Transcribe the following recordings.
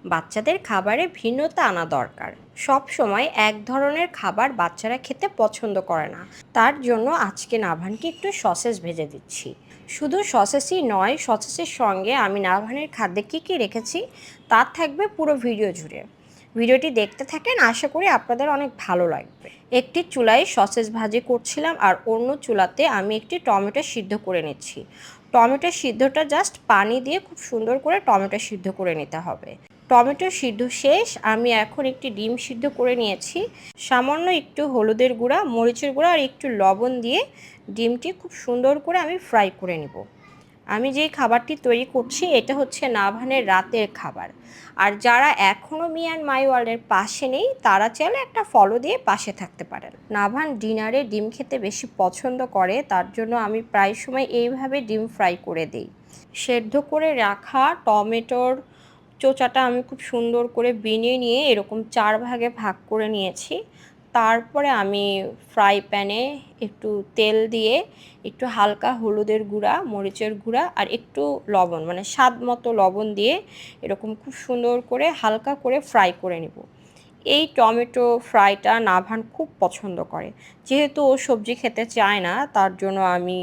বাচ্চাদের খাবারে ভিন্নতা আনা দরকার। সব সময় এক ধরনের খাবার বাচ্চারা খেতে পছন্দ করে না। তার জন্য আজকে নাভানকে একটু সসেজ ভেজে দিচ্ছি। শুধু সসেসই নয়, সসেসের সঙ্গে আমি নাভানের খাদ্যে কী কী রেখেছি তা থাকবে পুরো ভিডিও জুড়ে। ভিডিওটি দেখতে থাকেন, আশা করি আপনাদের অনেক ভালো লাগবে। একটি চুলায় সসেজ ভাজি করছিলাম আর অন্য চুলাতে আমি একটি টমেটো সিদ্ধ করে নিচ্ছি। টমেটো সিদ্ধটা জাস্ট পানি দিয়ে খুব সুন্দর করে টমেটো সিদ্ধ করে নিতে হবে। টমেটো সিদ্ধ শেষ, আমি এখন একটি ডিম সিদ্ধ করে নিয়েছি। সামান্য একটু হলুদের গুঁড়া, মরিচের গুঁড়া আর একটু লবণ দিয়ে ডিমটি খুব সুন্দর করে আমি ফ্রাই করে নেব। আমি যেই খাবারটি তৈরি করছি এটা হচ্ছে নাভানের রাতের খাবার। আর যারা এখনও মি অ্যান্ড মাই ওয়ার্ল্ডের পাশে নেই তারা চাইলে একটা ফলো দিয়ে পাশে থাকতে পারেন। নাভান ডিনারে ডিম খেতে বেশি পছন্দ করে, তার জন্য আমি প্রায় সময় এইভাবে ডিম ফ্রাই করে দিই। সেদ্ধ করে রাখা টমেটোর চোচাটা আমি খুব সুন্দর করে বিনিয়ে নিয়ে এরকম 4 ভাগে ভাগ করে নিয়েছি। তারপরে আমি ফ্রাই প্যানে একটু তেল দিয়ে একটু হালকা হলুদের গুঁড়া, মরিচের গুঁড়া আর একটু লবণ, মানে স্বাদ মতো লবণ দিয়ে এরকম খুব সুন্দর করে হালকা করে ফ্রাই করে নেব। এই টমেটো ফ্রাইটা নাভান খুব পছন্দ করে। যেহেতু ও সবজি খেতে চায় না, তার জন্য আমি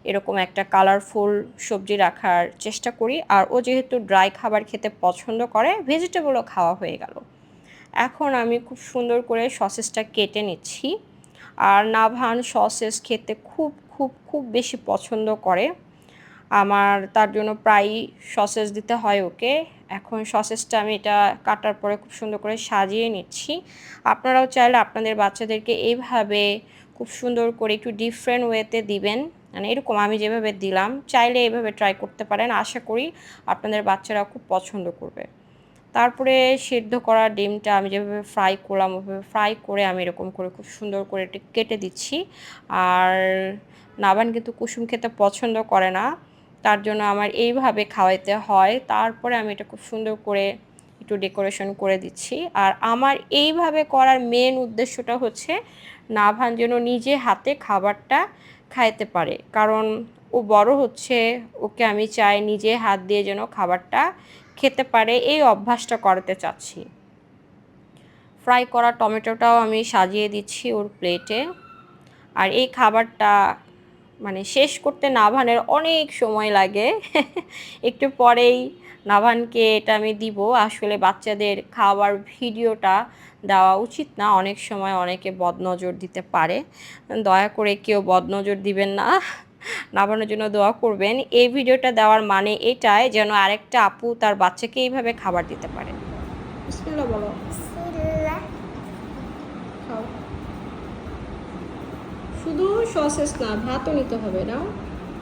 এরকম একটা কালারফুল সবজি রাখার চেষ্টা করি। আর ও যেহেতু ড্রাই খাবার খেতে পছন্দ করে, ভেজিটেবলও খাওয়া হয়ে গেল। এখন আমি খুব সুন্দর করে সসেসটা কেটে নিচ্ছি। আর নাভান সসেস খেতে খুব খুব খুব বেশি পছন্দ করে। আমার তার জন্য প্রায়ই সসেস দিতে হয় ওকে। এখন সসেসটা আমি এটা কাটার পরে খুব সুন্দর করে সাজিয়ে নিচ্ছি। আপনারাও চাইলে আপনাদের বাচ্চাদেরকে এইভাবে খুব সুন্দর করে একটু ডিফারেন্ট ওয়েতে দিবেন, মানে এরকম আমি যেভাবে দিলাম চাইলে এইভাবে ট্রাই করতে পারেন। আশা করি আপনাদের বাচ্চারা খুব পছন্দ করবে। তারপরে সিদ্ধ করা ডিমটা আমি যেভাবে ফ্রাই করলাম ওইভাবে ফ্রাই করে আমি এরকম করে খুব সুন্দর করে একটু কেটে দিচ্ছি। আর নাভান কিন্তু কুসুম খেতে পছন্দ করে না, তার জন্য আমার এইভাবে খাওয়াইতে হয়। তারপরে আমি এটা খুব সুন্দর করে একটু ডেকোরেশন করে দিচ্ছি। আর আমার এইভাবে করার মেন উদ্দেশ্যটা হচ্ছে নাভান যেন নিজে হাতে খাবারটা খাইতে পারে, কারণ ও বড় হচ্ছে, ওকে আমি চাই নিজে হাত দিয়ে যেন খাবারটা খেতে পারে, এই অভ্যাসটা করাতে চাচ্ছি। ফ্রাই করা টমেটোটাও আমি সাজিয়ে দিচ্ছি ওর প্লেটে। আর এই খাবারটা মানে শেষ করতে নাভানের অনেক সময় লাগে। একটু পরেই নাভানকে এটা আমি দিব। আসলে বাচ্চাদের খাওয়ার ভিডিওটা দেওয়া উচিত না, অনেক সময় অনেকে বদনজর দিতে পারে। দয়া করে কেউ বদনজর দিবেন না, নাভানের জন্য দোয়া করবেন। এই ভিডিওটা দেওয়ার মানে এটাই যেন আরেকটা আপু তার বাচ্চাকে এইভাবে খাবার দিতে পারে। বিসমিল্লাহ বলো। খাও। শুধু সসেস না, ভাতও নিতে হবে না।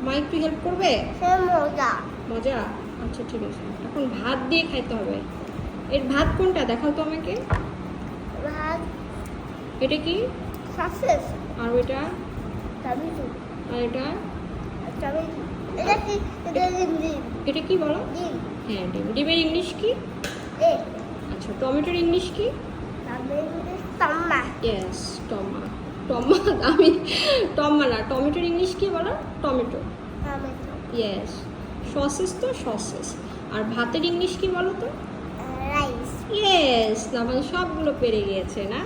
মা একটু হেল্প করবে? মজা মজা? আচ্ছা ঠিক আছে, এখন ভাত দিয়ে খাইতে হবে। এর ভাত কোনটা দেখাও তো আমাকে। ভাত এটা কি? সসেস আর ওইটা? টমেটো আর এটা? টমেটো এটা কি? এটা ডিম এটা কি বলো? ডিম হ্যাঁ ডিম। ডিমের ইংলিশ কি? এ আচ্ছা, টমেটোর ইংলিশ কি? Tomato টম্মা yes, টমা। টমা আমি টমা না, টমেটোর ইংলিশ কি বলো? টমেটো। Tomato yes. সসেস তো সসেস। আর ভাতের ইংলিশ কি বলো তো? রাইস ইয়েস, নাভান সবগুলো পেরে গিয়েছে না?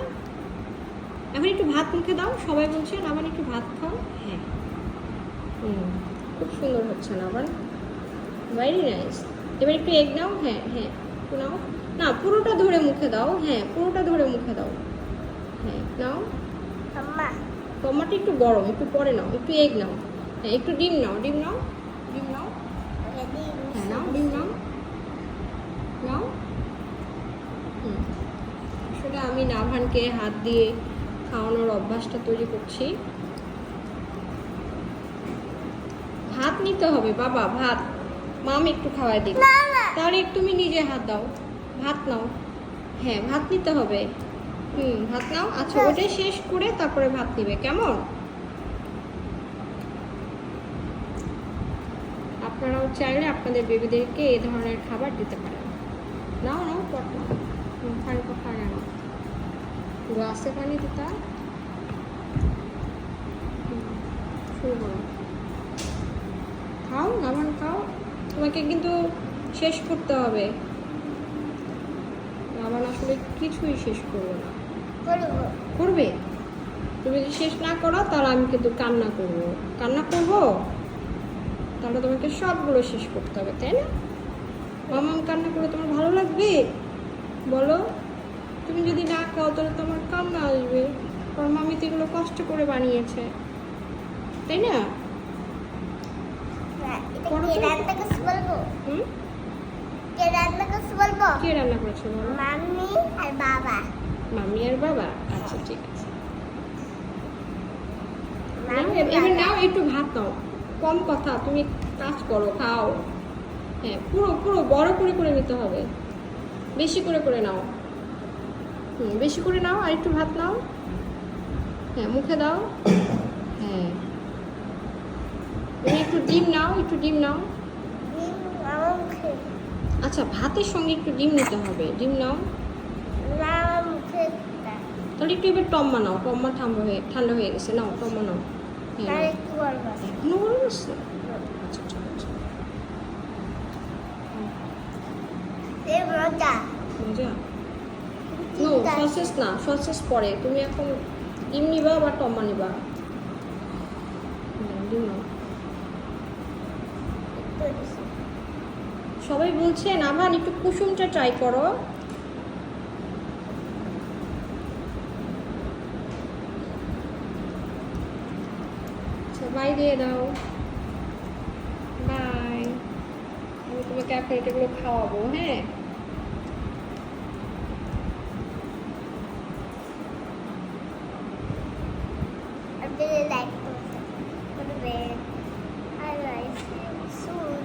এখন একটু ভাত মুখে দাও, সবাই বলছে নাভান একটু ভাত খাও। হ্যাঁ, খুব সুন্দর হচ্ছে নাভান, ভেরি নাইস। এবার একটু এগ নাও। হ্যাঁ হ্যাঁ, একটু নাও। না, পুরোটা ধরে মুখে দাও। হ্যাঁ, পুরোটা ধরে মুখে দাও। হ্যাঁ নাও। টম্মা টমাটো একটু গরম, একটু পরে নাও। একটু এগ নাও। হ্যাঁ, একটু ডিম নাও। ডিম নাও। ডিম নাও। হ্যাঁ নাও, ডিম নাও। নাও। আসলে আমি নাভানকে হাত দিয়ে খাওয়ানোর অভ্যাসটা তৈরি করছি। ভাত নিতে হবে বাবা, ভাত। মাম একটু খাওয়াই দিই, তাহলে একটু তুমি নিজে হাত দাও। ভাত নাও। হ্যাঁ, ভাত নিতে হবে। ভাত নাও। আচ্ছা, ওইটা শেষ করে তারপরে ভাত নিবে, কেমন? আপনারাও চাইলে আপনাদের বেবিদেরকে এই ধরনের খাবার দিতে পারেন। নাও নাও, পট নাও। পানি পানি নাও, গ্লাসে পানি দিতা। শুরু করো, খাও নাভান খাও। তোমাকে কিন্তু শেষ করতে হবে। আসলে কিছুই শেষ করবো না। করবো। করবে? তুমি যদি শেষ না করো তাহলে আমি কিন্তু কান্না করব। কান্না করব? তাহলে তোমাকে সবগুলো শেষ করতে হবে, তাই না? মামাম কান্না করে তোমার ভালো লাগবে? বলো। তুমি যদি না খাও তাহলে তোমার কান্না আসবে, কারণ মামি তো এগুলো কষ্ট করে বানিয়েছে, তাই না? হ্যাঁ, এটা করো কে তো। রান্না করছে বলবো? হুম? কে রান্না করছে বলবো? কে রান্না করেছে বলো? মাম্মি আর বাবা। মামি আর বাবা? আচ্ছা ঠিক আছে। নাও, মাম্মি, এবার বাবা। নাও, একটু ভাত নাও। কম কথা, তুমি কাজ করো, খাও। হ্যাঁ, পুরো পুরো বড় করে করে নিতে হবে, বেশি করে করে নাও। বেশি করে নাও, আর একটু ভাত নাও। হ্যাঁ, মুখে দাও। হ্যাঁ, তুমি একটু ডিম নাও, একটু ডিম নাও। ডিম আমার মুখে। আচ্ছা, ভাতের সঙ্গে একটু ডিম নিতে হবে। ডিম নাও। না, আমার মুখে দাও। তাহলে একটু এবার টম্মা নাও। টম্মা ঠান্ডা হয়ে গেছে, নাও টম্মা নাও। হ্যাঁ, তার নাও। একটু বলবো। এখনো গরম আছে? আচ্ছা ঠিক আছে। এ মজা। মজা? নো, সসেস না, সসেস পরে। তুমি এখন ডিম নিবা বা টম্মা নিবা? ডিম নাও। সবাই বলছে নাভান একটু কুসুমটা ট্রাই করো। বাই দিয়ে দাও। বাই। আমি তোমাকে এখন এটাগুলো খাওয়াবো, হ্যাঁ? আপনি লাইক করবেন। আর লাইক শুন।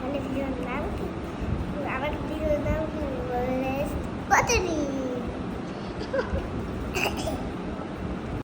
আমার ভিডিওর নাম কি? আমার ভিডিওর নাম কি বলে? কত